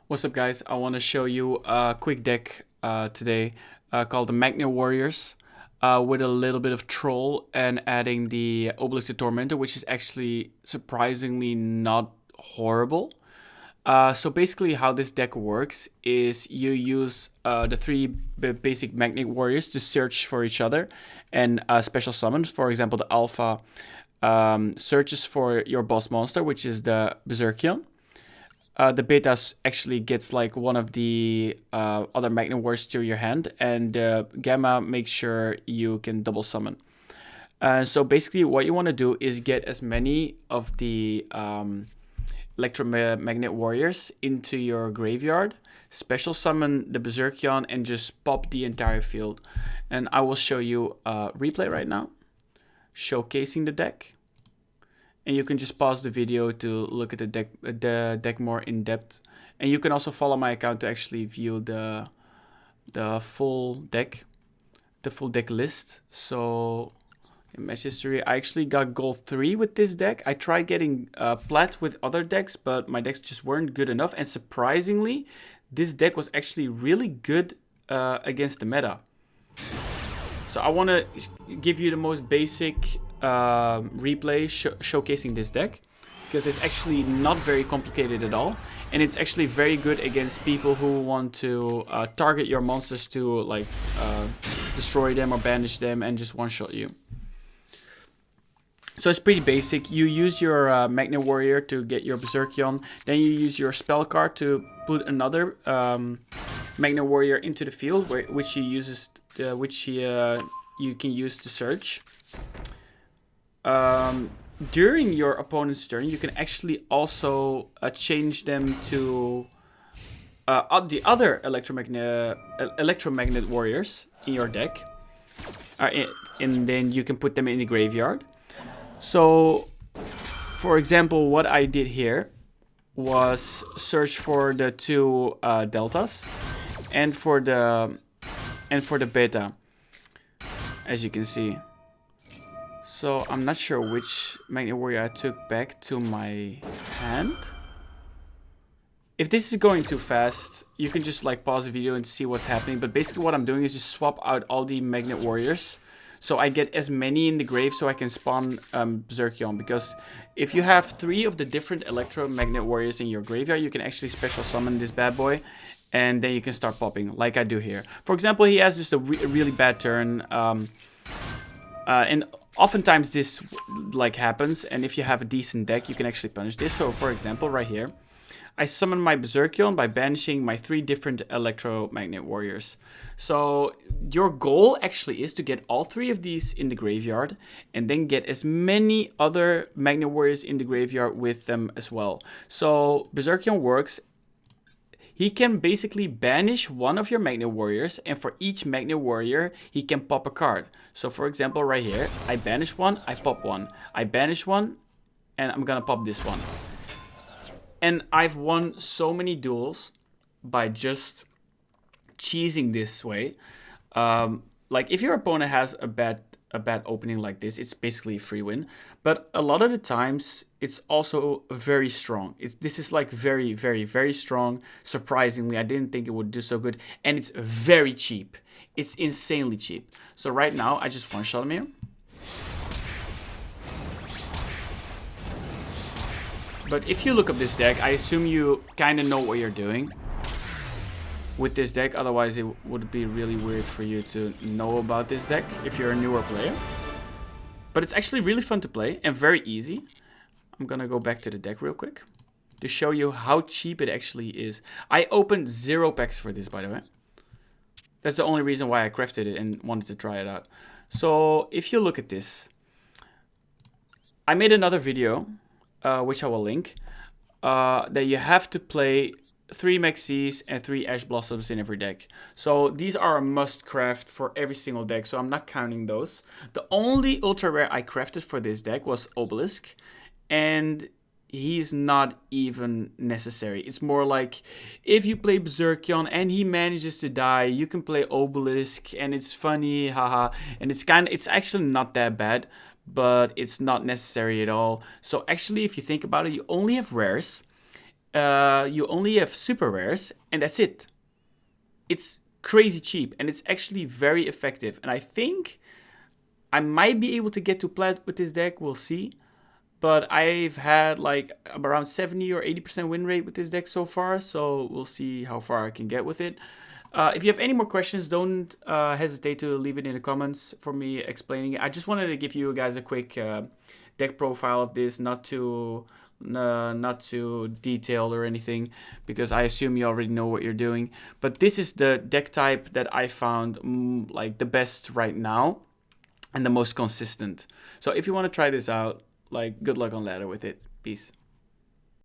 What's up, guys? I want to show you a quick deck today called the Magnet Warriors with a little bit of troll and adding the Obelisk the Tormentor, which is actually surprisingly not horrible. So basically how this deck works is you use the three basic Magnet Warriors to search for each other and special summons. For example, the Alpha searches for your boss monster, which is the Beserkion. The beta actually gets like one of the other Magnet Warriors to your hand, and Gamma makes sure you can double summon. So basically what you want to do is get as many of the electromagnet warriors into your graveyard, special summon the Beserkion, and just pop the entire field. And I will show you a replay right now, showcasing the deck. And you can just pause the video to look at the deck more in depth. And you can also follow my account to actually view the full deck, the full deck list. So in match history, I actually got gold 3 with this deck. I tried getting plat with other decks, but my decks just weren't good enough. And surprisingly, this deck was actually really good against the meta. So I want to give you the most basic replay showcasing this deck, because it's actually not very complicated at all, and it's actually very good against people who want to target your monsters to like destroy them or banish them and just one-shot you. So it's pretty basic. You use your Magnet Warrior to get your Beserkion, then you use your spell card to put another Magnet Warrior into the field, which you can use to search. During your opponent's turn, you can actually also change them to the other electromagnet warriors in your deck, and then you can put them in the graveyard. So, for example, what I did here was search for the two deltas and for the beta, as you can see. So I'm not sure which Magnet Warrior I took back to my hand. If this is going too fast, you can just like pause the video and see what's happening. But basically what I'm doing is just swap out all the Magnet Warriors, so I get as many in the grave so I can spawn Beserkion. Because if you have 3 of the different electromagnet warriors in your graveyard, you can actually special summon this bad boy, and then you can start popping like I do here. For example, he has just a really bad turn, and oftentimes this like happens, and if you have a decent deck, you can actually punish this. So for example, right here, I summon my Beserkion by banishing my 3 different electromagnet warriors. So your goal actually is to get all 3 of these in the graveyard, and then get as many other magnet warriors in the graveyard with them as well. So Beserkion works. He can basically banish one of your Magnet Warriors, and for each Magnet Warrior, he can pop a card. So for example, right here, I banish one, I pop one. I banish one, and I'm gonna pop this one. And I've won so many duels by just cheesing this way. Like if your opponent has a bad opening like this, it's basically a free win. But a lot of the times, it's also very strong. This is like very, very, very strong. Surprisingly, I didn't think it would do so good. And it's very cheap. It's insanely cheap. So right now, I just one-shot him here. But if you look up this deck, I assume you kind of know what you're doing with this deck. Otherwise, it would be really weird for you to know about this deck if you're a newer player. But it's actually really fun to play and very easy. I'm gonna go back to the deck real quick to show you how cheap it actually is. I opened 0 packs for this, by the way. That's the only reason why I crafted it and wanted to try it out. So if you look at this, I made another video, which I will link, that you have to play 3 Maxx and 3 Ash Blossoms in every deck. So these are a must craft for every single deck, so I'm not counting those. The only ultra rare I crafted for this deck was Obelisk, and he's not even necessary. It's more like if you play Beserkion and he manages to die, you can play Obelisk, and it's funny, haha, and it's actually not that bad, but it's not necessary at all. So actually, if you think about it, you only have rares. you only have super rares, and that's it. It's crazy cheap, and it's actually very effective. And I think I might be able to get to plat with this deck. We'll see. But I've had like around 70 or 80% win rate with this deck so far. So we'll see how far I can get with it. If you have any more questions, don't hesitate to leave it in the comments for me explaining it. I just wanted to give you guys a quick deck profile of this, not too detailed or anything, because I assume you already know what you're doing. But this is the deck type that I found like the best right now and the most consistent. So if you want to try this out, like, good luck on ladder with it. Peace.